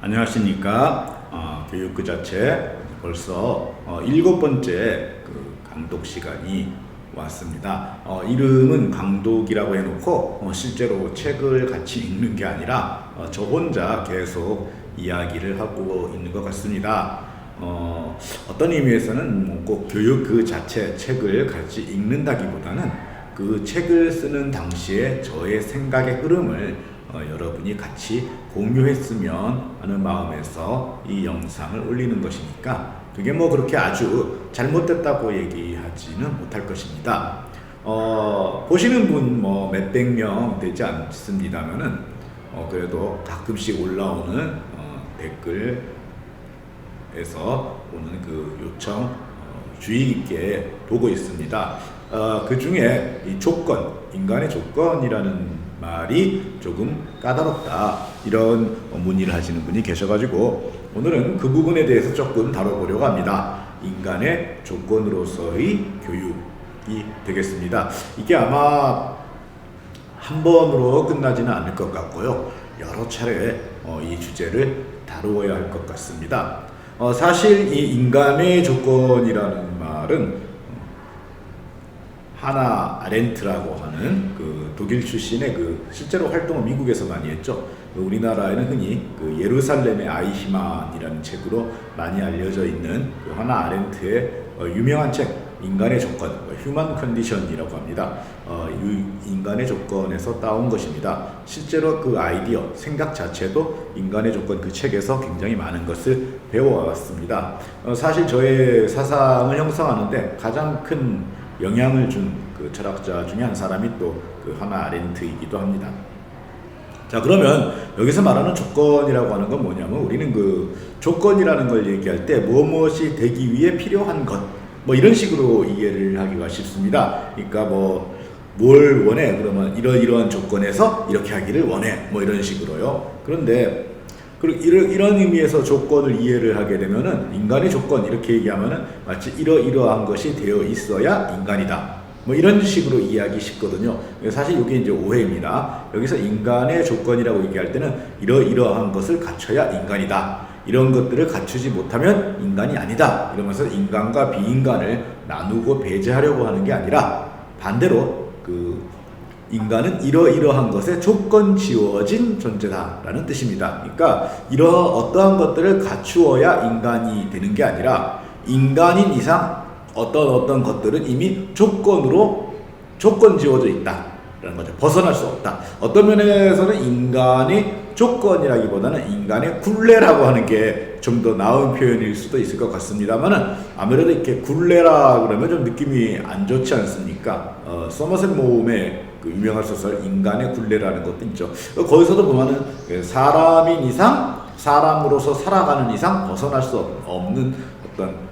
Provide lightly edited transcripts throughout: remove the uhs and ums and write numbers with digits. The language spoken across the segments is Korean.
안녕하십니까. 교육 그 자체 벌써 7번째 강독 시간이 왔습니다. 이름은 강독이라고 해놓고 실제로 책을 같이 읽는 게 아니라 저 혼자 계속 이야기를 하고 있는 것 같습니다. 어떤 의미에서는 꼭 교육 그 자체 책을 같이 읽는다기보다는 그 책을 쓰는 당시에 저의 생각의 흐름을 여러분이 같이 공유했으면 하는 마음에서 이 영상을 올리는 것이니까 그게 그렇게 아주 잘못됐다고 얘기하지는 못할 것입니다. 보시는 분 몇백 명 되지 않습니다면은 그래도 가끔씩 올라오는 댓글에서 오는 그 요청 주의 깊게 보고 있습니다. 그 중에 이 조건, 인간의 조건이라는 말이 조금 까다롭다 이런 문의를 하시는 분이 계셔가지고 오늘은 그 부분에 대해서 조금 다뤄보려고 합니다. 인간의 조건으로서의 교육이 되겠습니다. 이게 아마 한 번으로 끝나지는 않을 것 같고요. 여러 차례 이 주제를 다루어야 할 것 같습니다. 사실 이 인간의 조건이라는 말은 하나 아렌트라고 하는 그 독일 출신의 실제로 활동을 미국에서 많이 했죠. 우리나라에는 흔히 예루살렘의 아이히만이라는 책으로 많이 알려져 있는 하나 아렌트의 유명한 책 인간의 조건, 휴먼 컨디션이라고 합니다. 인간의 조건에서 따온 것입니다. 실제로 그 아이디어, 생각 자체도 인간의 조건 그 책에서 굉장히 많은 것을 배워왔습니다. 사실 저의 사상을 형성하는데 가장 큰 영향을 준 그 철학자 중에 한 사람이 또 하나 아렌트이기도 합니다. 자, 그러면 여기서 말하는 조건이라고 하는 건 뭐냐면 우리는 조건이라는 걸 얘기할 때 무엇이 되기 위해 필요한 것 이런 식으로 이해를 하기가 쉽습니다. 그러니까 뭘 원해? 그러면 이러한 조건에서 이렇게 하기를 원해. 이런 식으로요. 그런데 이런 의미에서 조건을 이해를 하게 되면은 인간의 조건 이렇게 얘기하면은 마치 이러이러한 것이 되어 있어야 인간이다. 이런 식으로 이해하기 쉽거든요. 사실 이게 이제 오해입니다. 여기서 인간의 조건이라고 얘기할 때는 이러이러한 것을 갖춰야 인간이다. 이런 것들을 갖추지 못하면 인간이 아니다. 이러면서 인간과 비인간을 나누고 배제하려고 하는 게 아니라 반대로 인간은 이러이러한 것에 조건 지어진 존재다라는 뜻입니다. 그러니까 어떠한 것들을 갖추어야 인간이 되는 게 아니라 인간인 이상 어떤 것들은 이미 조건 지어져 있다라는 거죠. 벗어날 수 없다. 어떤 면에서는 인간의 조건이라기보다는 인간의 굴레라고 하는 게 좀 더 나은 표현일 수도 있을 것 같습니다만은 아무래도 이렇게 굴레라 그러면 좀 느낌이 안 좋지 않습니까? 서머셋 모음의 유명한 소설 인간의 굴레라는 것도 있죠. 거기서도 보면은 사람인 이상 사람으로서 살아가는 이상 벗어날 수 없는 어떤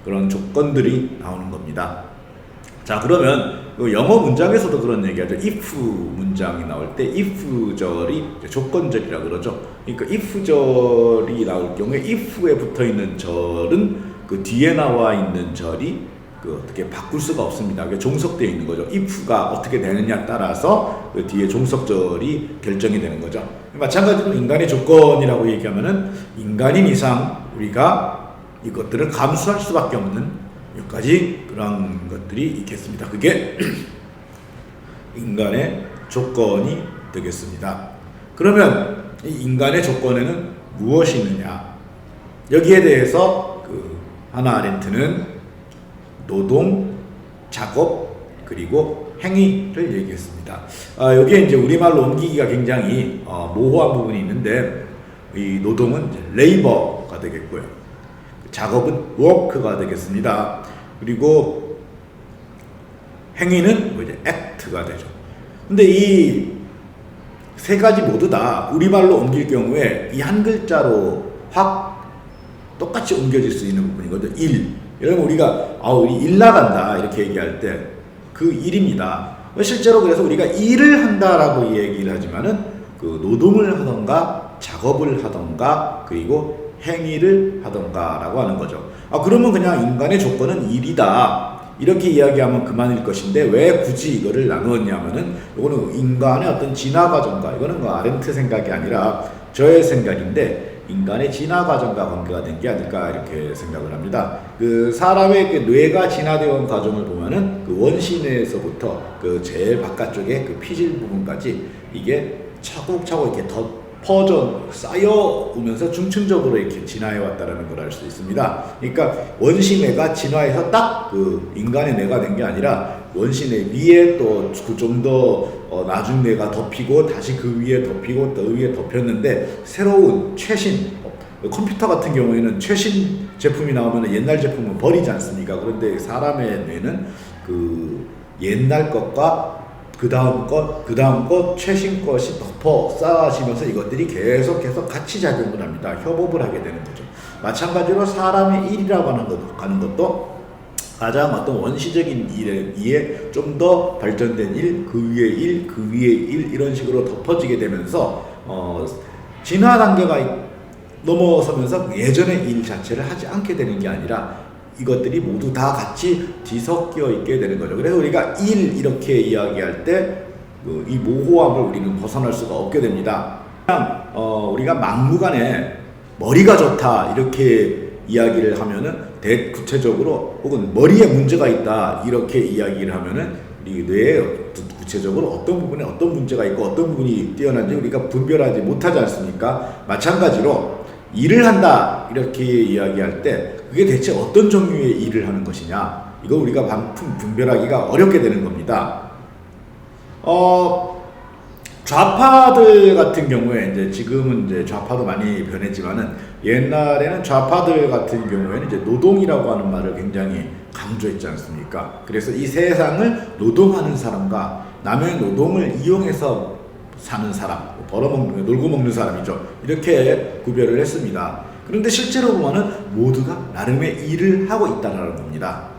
그런 조건들이 나오는 겁니다. 자, 그러면 영어 문장에서도 그런 얘기하죠. if 문장이 나올 때 if절이 조건절이라고 그러죠. 그러니까 if절이 나올 경우에 if에 붙어 있는 절은 그 뒤에 나와 있는 절이 어떻게 바꿀 수가 없습니다. 그게 종속되어 있는 거죠. if가 어떻게 되느냐에 따라서 그 뒤에 종속절이 결정이 되는 거죠. 마찬가지로 인간의 조건이라고 얘기하면은 인간인 이상 우리가 이것들을 감수할 수밖에 없는 몇 가지 그런 것들이 있겠습니다. 그게 인간의 조건이 되겠습니다. 그러면 이 인간의 조건에는 무엇이 있느냐? 여기에 대해서 하나 아렌트는 노동, 작업, 그리고 행위를 얘기했습니다. 여기에 이제 우리말로 옮기기가 굉장히 모호한 부분이 있는데 이 노동은 레이버가 되겠고요. 작업은 워크가 되겠습니다. 그리고 행위는 이제 액트가 되죠. 근데 이 세 가지 모두 다 우리말로 옮길 경우에 이 한 글자로 확 똑같이 옮겨질 수 있는 부분이거든요. 일. 여러분 우리 일 나간다 이렇게 얘기할 때 그 일입니다. 실제로 그래서 우리가 일을 한다라고 얘기를 하지만은 노동을 하던가 작업을 하던가 그리고 행위를 하던가라고 하는 거죠. 그러면 그냥 인간의 조건은 일이다 이렇게 이야기하면 그만일 것인데 왜 굳이 이거를 나누었냐면은 이거는 인간의 어떤 진화 과정과 이거는 뭐 아렌트 생각이 아니라 저의 생각인데 인간의 진화 과정과 관계가 된 게 아닐까 이렇게 생각을 합니다. 그 사람의 그 뇌가 진화되어 온 과정을 보면은 그 원시뇌에서부터 그 제일 바깥쪽에 그 피질 부분까지 이게 차곡차곡 이렇게 더 퍼져 쌓여오면서 중층적으로 이렇게 진화해 왔다라는 걸 알 수 있습니다. 그러니까 원시뇌가 진화해서 딱 그 인간의 뇌가 된 게 아니라 원시뇌 위에 또 좀 더 나중 뇌가 덮이고 다시 그 위에 덮이고 또 위에 덮였는데 새로운 최신 컴퓨터 같은 경우에는 최신 제품이 나오면 옛날 제품은 버리지 않습니까? 그런데 사람의 뇌는 그 옛날 것과 그 다음 것, 최신 것이 덮어 쌓아지면서 이것들이 계속 같이 작용을 합니다. 협업을 하게 되는 거죠. 마찬가지로 사람의 일이라고 하는 것도 가장 어떤 원시적인 일에 좀 더 발전된 일, 그 위에 일, 그 위에 일 이런 식으로 덮어지게 되면서 진화 단계가 넘어서면서 예전의 일 자체를 하지 않게 되는 게 아니라 이것들이 모두 다 같이 뒤섞여 있게 되는 거죠. 그래서 우리가 일 이렇게 이야기할 때 이 모호함을 우리는 벗어날 수가 없게 됩니다. 그냥 우리가 막무가내 머리가 좋다 이렇게 이야기를 하면은 구체적으로 혹은 머리에 문제가 있다 이렇게 이야기를 하면은 우리 뇌에 구체적으로 어떤 부분에 어떤 문제가 있고 어떤 부분이 뛰어난지 우리가 분별하지 못하지 않습니까? 마찬가지로 일을 한다 이렇게 이야기할 때 그게 대체 어떤 종류의 일을 하는 것이냐 이거 우리가 분별하기가 어렵게 되는 겁니다. 좌파들 같은 경우에 이제 지금은 이제 좌파도 많이 변했지만은 옛날에는 좌파들 같은 경우에는 이제 노동이라고 하는 말을 굉장히 강조했지 않습니까? 그래서 이 세상을 노동하는 사람과 남의 노동을 이용해서 사는 사람, 놀고 먹는 사람이죠. 이렇게 구별을 했습니다. 그런데 실제로 보면은 모두가 나름의 일을 하고 있다는 겁니다.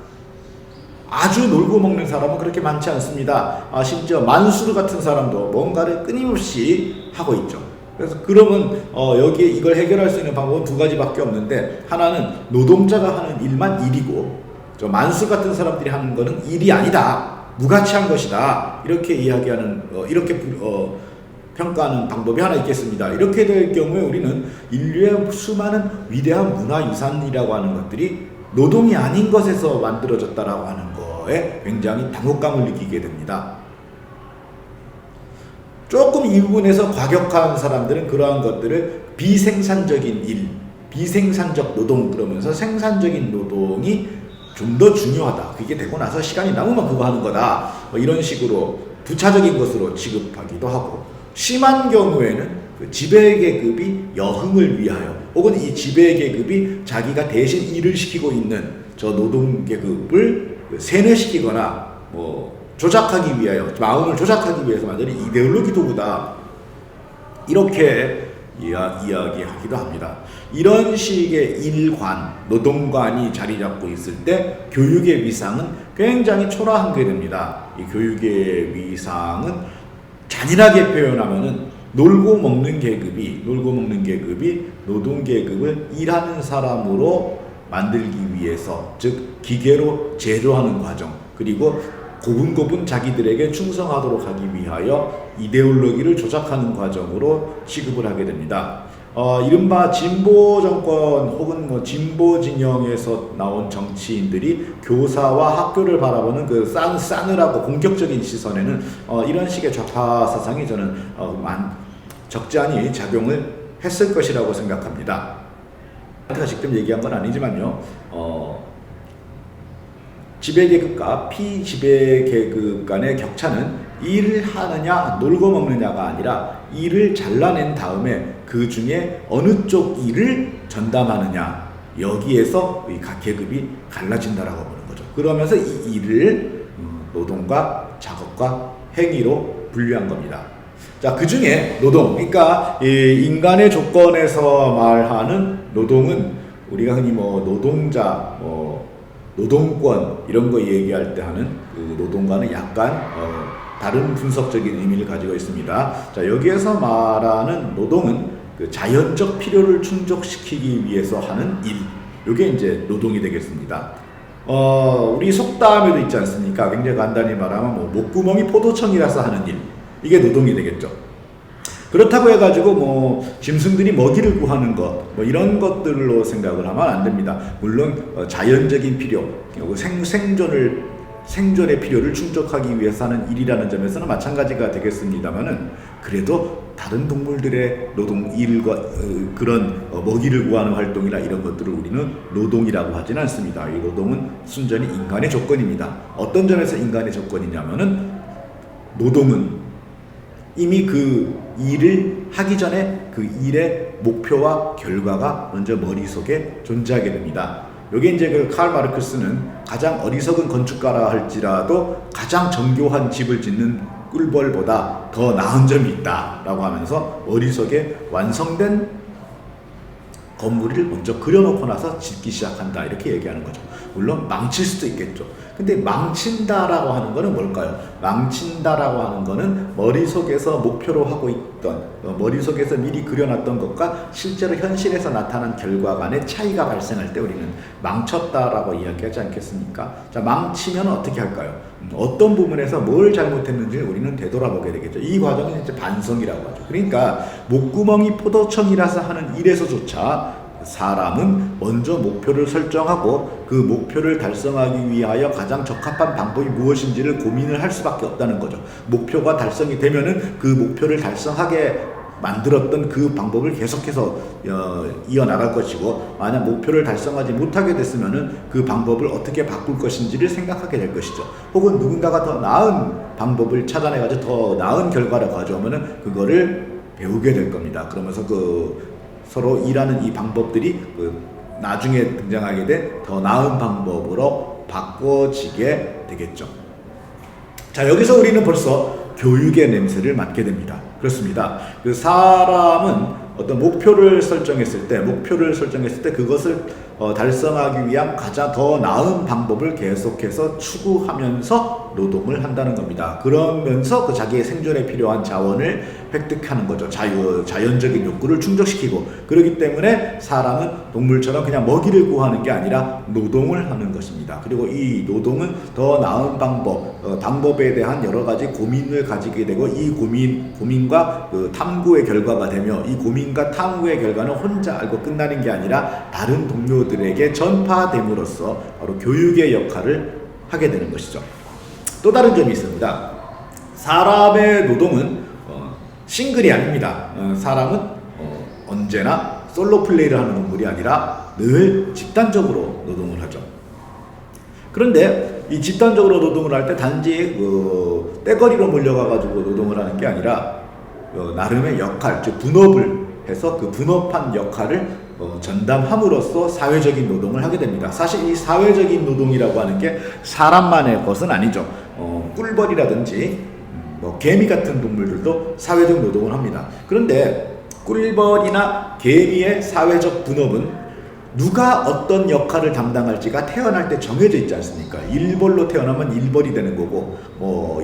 아주 놀고 먹는 사람은 그렇게 많지 않습니다. 심지어 만수르 같은 사람도 뭔가를 끊임없이 하고 있죠. 그래서 그러면 여기에 이걸 해결할 수 있는 방법은 두 가지밖에 없는데 하나는 노동자가 하는 일만 일이고 저 만수 같은 사람들이 하는 거는 일이 아니다. 무가치한 것이다. 이렇게 이야기하는 이렇게 평가하는 방법이 하나 있겠습니다. 이렇게 될 경우에 우리는 인류의 수많은 위대한 문화유산이라고 하는 것들이 노동이 아닌 것에서 만들어졌다라고 하는 거에 굉장히 당혹감을 느끼게 됩니다. 조금 이 부분에서 과격한 사람들은 그러한 것들을 비생산적인 일, 비생산적 노동 그러면서 생산적인 노동이 좀 더 중요하다. 그게 되고 나서 시간이 남으면 그거 하는 거다. 이런 식으로 부차적인 것으로 취급하기도 하고 심한 경우에는 그 지배계급이 여흥을 위하여 혹은 이 지배계급이 자기가 대신 일을 시키고 있는 저 노동계급을 세뇌시키거나 조작하기 위하여 마음을 조작하기 위해서 만드는 이데올로기 도구다. 이렇게 이야기하기도 합니다. 이런 식의 일관, 노동관이 자리 잡고 있을 때 교육의 위상은 굉장히 초라하게 됩니다. 이 교육의 위상은 잔인하게 표현하면은 놀고 먹는 계급이 노동 계급을 일하는 사람으로 만들기 위해서 즉 기계로 제조하는 과정 그리고 고분고분 자기들에게 충성하도록 하기 위하여 이데올로기를 조작하는 과정으로 취급을 하게 됩니다. 이른바 진보 정권 혹은 진보 진영에서 나온 정치인들이 교사와 학교를 바라보는 그 싸늘하고 공격적인 시선에는 이런 식의 좌파 사상이 저는 적지 않이 작용을 했을 것이라고 생각합니다. 제가 직접 얘기한 건 아니지만요. 지배계급과 피지배계급 간의 격차는 일을 하느냐 놀고 먹느냐가 아니라 일을 잘라낸 다음에 그 중에 어느 쪽 일을 전담하느냐 여기에서 각 계급이 갈라진다라고 보는 거죠. 그러면서 이 일을 노동과 작업과 행위로 분류한 겁니다. 자, 그 중에 노동, 그러니까 인간의 조건에서 말하는 노동은 우리가 흔히 노동자, 노동권 이런 거 얘기할 때 하는 그 노동과는 약간 다른 분석적인 의미를 가지고 있습니다. 자, 여기에서 말하는 노동은 그 자연적 필요를 충족시키기 위해서 하는 일, 이게 이제 노동이 되겠습니다. 우리 속담에도 있지 않습니까? 굉장히 간단히 말하면 뭐 목구멍이 포도청이라서 하는 일, 이게 노동이 되겠죠. 그렇다고 해가지고 뭐 짐승들이 먹이를 구하는 것, 뭐 이런 것들로 생각을 하면 안 됩니다. 물론 자연적인 필요, 생존의 필요를 충족하기 위해서 하는 일이라는 점에서는 마찬가지가 되겠습니다만은, 그래도 다른 동물들의 노동 일과 그런 먹이를 구하는 활동이나 이런 것들을 우리는 노동이라고 하지는 않습니다. 이 노동은 순전히 인간의 조건입니다. 어떤 점에서 인간의 조건이냐면은, 노동은 이미 그 일을 하기 전에 그 일의 목표와 결과가 먼저 머릿속에 존재하게 됩니다. 요게 이제 그 칼 마르크스는 가장 어리석은 건축가라 할지라도 가장 정교한 집을 짓는 꿀벌보다 더 나은 점이 있다라고 하면서 머릿속에 완성된 건물을 먼저 그려놓고 나서 짓기 시작한다, 이렇게 얘기하는 거죠. 물론 망칠 수도 있겠죠. 근데 망친다라고 하는 거는 뭘까요? 망친다라고 하는 거는 머릿속에서 목표로 하고 있던, 머릿속에서 미리 그려놨던 것과 실제로 현실에서 나타난 결과 간의 차이가 발생할 때 우리는 망쳤다라고 이야기하지 않겠습니까? 자, 망치면 어떻게 할까요? 어떤 부분에서 뭘 잘못했는지 우리는 되돌아보게 되겠죠. 이 과정은 이제 반성이라고 하죠. 그러니까 목구멍이 포도청이라서 하는 일에서조차 사람은 먼저 목표를 설정하고 그 목표를 달성하기 위하여 가장 적합한 방법이 무엇인지를 고민을 할 수밖에 없다는 거죠. 목표가 달성이 되면은 그 목표를 달성하게 만들었던 그 방법을 계속해서 이어나갈 것이고, 만약 목표를 달성하지 못하게 됐으면은 그 방법을 어떻게 바꿀 것인지를 생각하게 될 것이죠. 혹은 누군가가 더 나은 방법을 찾아내가지고 더 나은 결과를 가져오면은 그거를 배우게 될 겁니다. 그러면서 서로 일하는 이 방법들이 나중에 등장하게 된 더 나은 방법으로 바꿔지게 되겠죠. 자, 여기서 우리는 벌써 교육의 냄새를 맡게 됩니다. 그렇습니다. 그 사람은 어떤 목표를 설정했을 때 그것을 달성하기 위한 가장 더 나은 방법을 계속해서 추구하면서 노동을 한다는 겁니다. 그러면서 그 자기의 생존에 필요한 자원을 획득하는 거죠. 자연적인 욕구를 충족시키고, 그렇기 때문에 사람은 동물처럼 그냥 먹이를 구하는 게 아니라 노동을 하는 것입니다. 그리고 이 노동은 더 나은 방법에 대한 여러 가지 고민을 가지게 되고, 이 고민과 그 탐구의 결과가 되며, 이 고민과 탐구의 결과는 혼자 알고 끝나는 게 아니라 다른 동료들에게 전파됨으로써 바로 교육의 역할을 하게 되는 것이죠. 또 다른 점이 있습니다. 사람의 노동은 싱글이 아닙니다. 사람은 언제나 솔로 플레이를 하는 동물이 아니라 늘 집단적으로 노동을 하죠. 그런데 이 집단적으로 노동을 할 때 단지 떼거리로 몰려가가지고 노동을 하는 게 아니라 나름의 역할, 즉 분업을 해서 그 분업한 역할을 전담함으로써 사회적인 노동을 하게 됩니다. 사실 이 사회적인 노동이라고 하는 게 사람만의 것은 아니죠. 꿀벌이라든지 개미 같은 동물들도 사회적 노동을 합니다. 그런데 꿀벌이나 개미의 사회적 분업은 누가 어떤 역할을 담당할지가 태어날 때 정해져 있지 않습니까? 일벌로 태어나면 일벌이 되는 거고,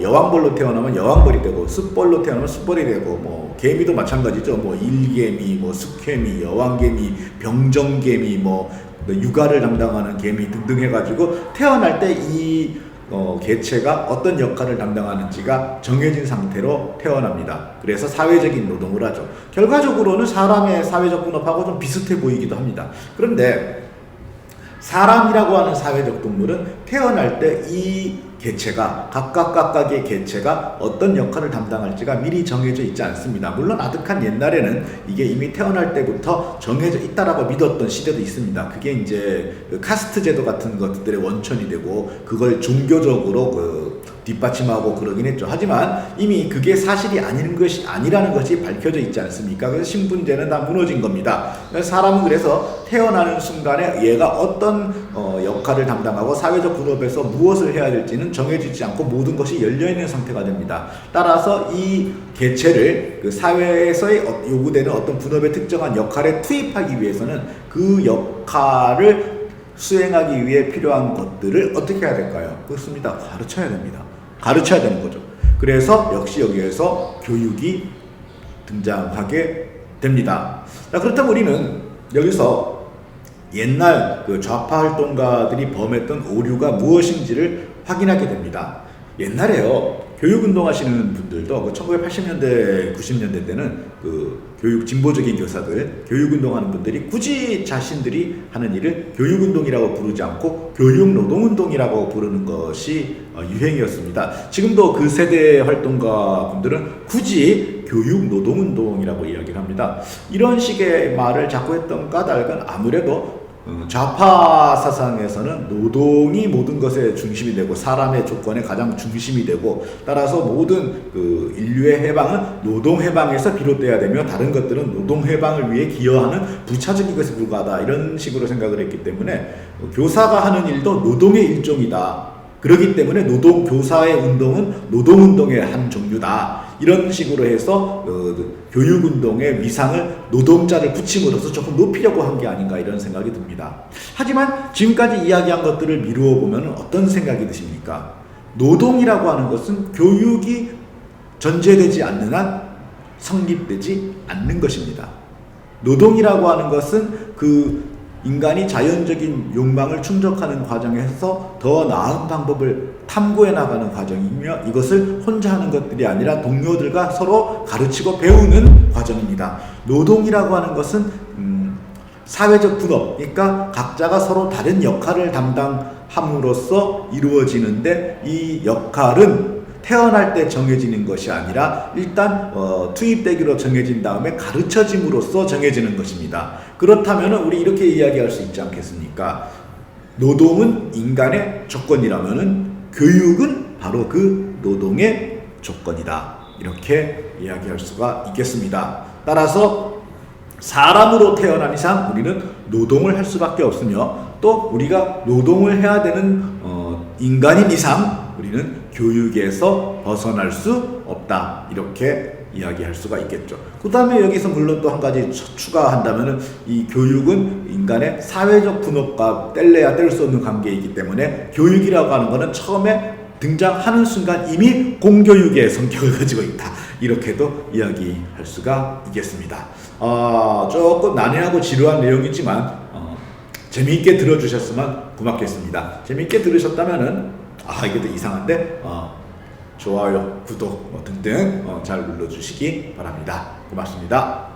여왕벌로 태어나면 여왕벌이 되고, 숫벌로 태어나면 숫벌이 되고, 개미도 마찬가지죠. 일개미, 숫개미, 여왕개미, 병정개미, 육아를 담당하는 개미 등등 해가지고 태어날 때 이 개체가 어떤 역할을 담당하는지가 정해진 상태로 태어납니다. 그래서 사회적인 노동을 하죠. 결과적으로는 사람의 사회적 분업하고 좀 비슷해 보이기도 합니다. 그런데 사람이라고 하는 사회적 동물은 태어날 때 이 개체가 각각의 개체가 어떤 역할을 담당할지가 미리 정해져 있지 않습니다. 물론 아득한 옛날에는 이게 이미 태어날 때부터 정해져 있다라고 믿었던 시대도 있습니다. 그게 이제 카스트 제도 같은 것들의 원천이 되고, 그걸 종교적으로 뒷받침하고 그러긴 했죠. 하지만 이미 그게 사실이 아니라는 것이 밝혀져 있지 않습니까? 그래서 신분제는 다 무너진 겁니다. 사람은 그래서 태어나는 순간에 얘가 어떤 역할을 담당하고 사회적 그룹에서 무엇을 해야 될지는 정해지지 않고 모든 것이 열려있는 상태가 됩니다. 따라서 이 개체를 그 사회에서 요구되는 어떤 분업의 특정한 역할에 투입하기 위해서는 그 역할을 수행하기 위해 필요한 것들을 어떻게 해야 될까요? 그렇습니다. 가르쳐야 됩니다. 가르쳐야 되는 거죠. 그래서 역시 여기에서 교육이 등장하게 됩니다. 자, 그렇다면 우리는 여기서 옛날 그 좌파 활동가들이 범했던 오류가 무엇인지를 확인하게 됩니다. 옛날에요, 교육운동 하시는 분들도 그 1980년대, 90년대 때는 그 교육 진보적인 교사들, 교육운동 하는 분들이 굳이 자신들이 하는 일을 교육운동이라고 부르지 않고 교육노동운동이라고 부르는 것이 유행이었습니다. 지금도 그 세대 활동가 분들은 굳이 교육노동운동이라고 이야기를 합니다. 이런 식의 말을 자꾸 했던 까닭은 아무래도 좌파 사상에서는 노동이 모든 것의 중심이 되고 사람의 조건의 가장 중심이 되고, 따라서 모든 그 인류의 해방은 노동 해방에서 비롯돼야 되며 다른 것들은 노동 해방을 위해 기여하는 부차적인 것에 불과하다, 이런 식으로 생각을 했기 때문에 교사가 하는 일도 노동의 일종이다. 그렇기 때문에 노동 교사의 운동은 노동운동의 한 종류다. 이런 식으로 해서 교육운동의 위상을 노동자를 붙임으로써 조금 높이려고 한 게 아닌가, 이런 생각이 듭니다. 하지만 지금까지 이야기한 것들을 미루어 보면 어떤 생각이 드십니까? 노동이라고 하는 것은 교육이 전제되지 않는 한 성립되지 않는 것입니다. 노동이라고 하는 것은 그 인간이 자연적인 욕망을 충족하는 과정에서 더 나은 방법을 탐구해 나가는 과정이며, 이것을 혼자 하는 것들이 아니라 동료들과 서로 가르치고 배우는 과정입니다. 노동이라고 하는 것은 사회적 분업, 그러니까 각자가 서로 다른 역할을 담당함으로써 이루어지는데, 이 역할은 태어날 때 정해지는 것이 아니라 일단 투입되기로 정해진 다음에 가르쳐짐으로써 정해지는 것입니다. 그렇다면 우리 이렇게 이야기할 수 있지 않겠습니까? 노동은 인간의 조건이라면 교육은 바로 그 노동의 조건이다, 이렇게 이야기할 수가 있겠습니다. 따라서 사람으로 태어난 이상 우리는 노동을 할 수밖에 없으며, 또 우리가 노동을 해야 되는 인간인 이상 우리는 교육에서 벗어날 수 없다, 이렇게 이야기할 수가 있겠죠. 그 다음에 여기서 물론 또 한 가지 추가한다면, 이 교육은 인간의 사회적 분업과 뗄래야 뗄 수 없는 관계이기 때문에 교육이라고 하는 것은 처음에 등장하는 순간 이미 공교육의 성격을 가지고 있다, 이렇게도 이야기할 수가 있겠습니다. 조금 난해하고 지루한 내용이지만 재미있게 들어주셨으면 고맙겠습니다. 재미있게 들으셨다면은 이게 또 이상한데 좋아요, 구독 등등 잘 눌러주시기 바랍니다. 고맙습니다.